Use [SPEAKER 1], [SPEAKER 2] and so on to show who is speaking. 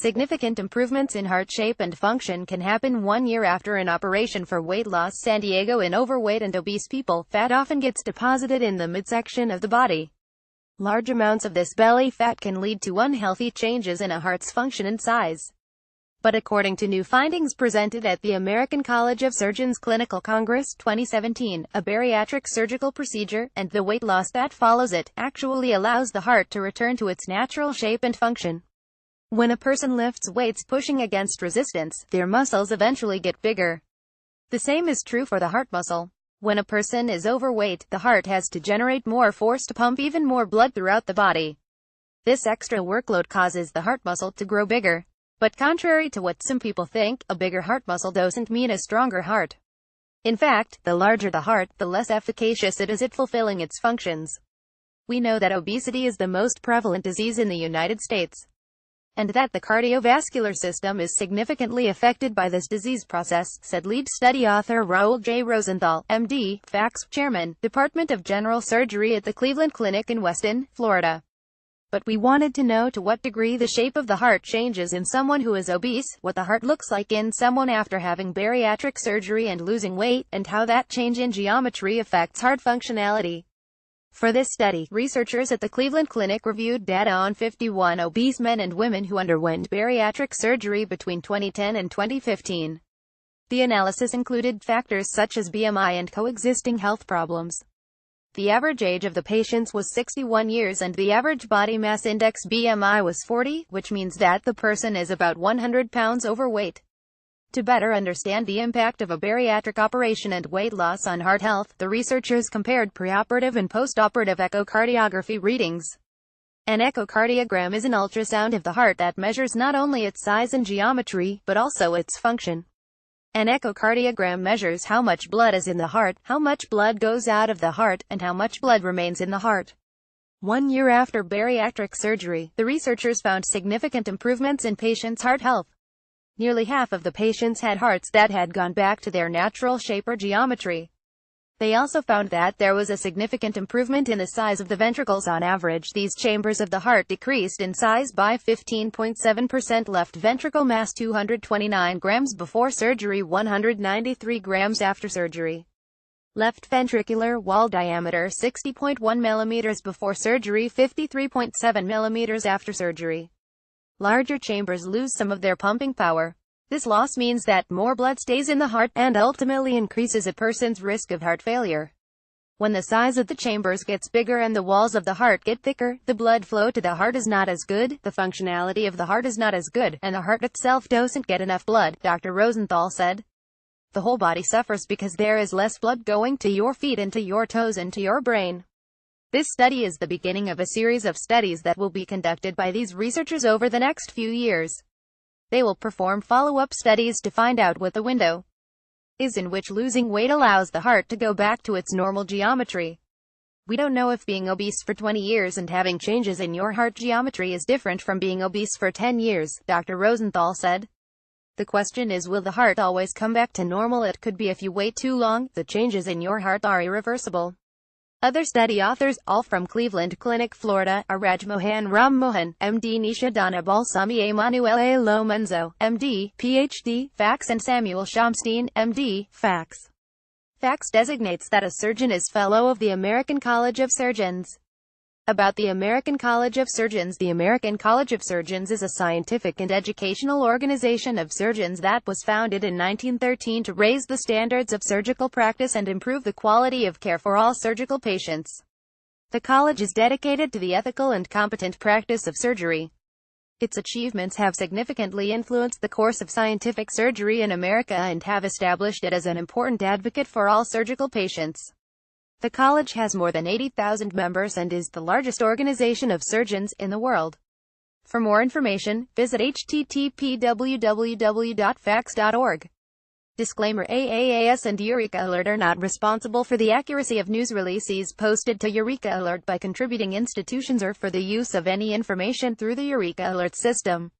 [SPEAKER 1] Significant improvements in heart shape and function can happen 1 year after an operation for weight loss. San Diego. In overweight and obese people, fat often gets deposited in the midsection of the body. Large amounts of this belly fat can lead to unhealthy changes in a heart's function and size. But according to new findings presented at the American College of Surgeons Clinical Congress 2017, a bariatric surgical procedure, and the weight loss that follows it, actually allows the heart to return to its natural shape and function. When a person lifts weights pushing against resistance, their muscles eventually get bigger. The same is true for the heart muscle. When a person is overweight, the heart has to generate more force to pump even more blood throughout the body. This extra workload causes the heart muscle to grow bigger. But contrary to what some people think, a bigger heart muscle doesn't mean a stronger heart. In fact, the larger the heart, the less efficacious it is at fulfilling its functions. We know that obesity is the most prevalent disease in the United States, and that the cardiovascular system is significantly affected by this disease process, said lead study author Raul J. Rosenthal, MD, FACS Chairman, Department of General Surgery at the Cleveland Clinic in Weston, Florida. But we wanted to know to what degree the shape of the heart changes in someone who is obese, what the heart looks like in someone after having bariatric surgery and losing weight, and how that change in geometry affects heart functionality. For this study, researchers at the Cleveland Clinic reviewed data on 51 obese men and women who underwent bariatric surgery between 2010 and 2015. The analysis included factors such as BMI and coexisting health problems. The average age of the patients was 61 years and the average body mass index BMI was 40, which means that the person is about 100 pounds overweight. To better understand the impact of a bariatric operation and weight loss on heart health, the researchers compared preoperative and postoperative echocardiography readings. An echocardiogram is an ultrasound of the heart that measures not only its size and geometry, but also its function. An echocardiogram measures how much blood is in the heart, how much blood goes out of the heart, and how much blood remains in the heart. 1 year after bariatric surgery, the researchers found significant improvements in patients' heart health. Nearly half of the patients had hearts that had gone back to their natural shape or geometry. They also found that there was a significant improvement in the size of the ventricles. On average, these chambers of the heart decreased in size by 15.7%. Left ventricle mass 229 grams before surgery, 193 grams after surgery. Left ventricular wall diameter 60.1 millimeters before surgery, 53.7 millimeters after surgery. Larger chambers lose some of their pumping power. This loss means that more blood stays in the heart, and ultimately increases a person's risk of heart failure. When the size of the chambers gets bigger and the walls of the heart get thicker, the blood flow to the heart is not as good, the functionality of the heart is not as good, and the heart itself doesn't get enough blood, Dr. Rosenthal said. The whole body suffers because there is less blood going to your feet and to your toes and to your brain. This study is the beginning of a series of studies that will be conducted by these researchers over the next few years. They will perform follow-up studies to find out what the window is in which losing weight allows the heart to go back to its normal geometry. We don't know if being obese for 20 years and having changes in your heart geometry is different from being obese for 10 years, Dr. Rosenthal said. The question is, will the heart always come back to normal? It could be if you wait too long. The changes in your heart are irreversible. Other study authors, all from Cleveland Clinic, Florida, are Rajmohan Ram Mohan, MD, Nisha Donna Balsami, Emanuele Lomenzo, MD, PhD, FACS, and Samuel Shamstein, MD, FACS. FACS designates that a surgeon is Fellow of the American College of Surgeons. About the American College of Surgeons. The American College of Surgeons is a scientific and educational organization of surgeons that was founded in 1913 to raise the standards of surgical practice and improve the quality of care for all surgical patients. The college is dedicated to the ethical and competent practice of surgery. Its achievements have significantly influenced the course of scientific surgery in America and have established it as an important advocate for all surgical patients. The college has more than 80,000 members and is the largest organization of surgeons in the world. For more information, visit http://www.facs.org. Disclaimer: AAAS and Eureka Alert are not responsible for the accuracy of news releases posted to Eureka Alert by contributing institutions or for the use of any information through the Eureka Alert system.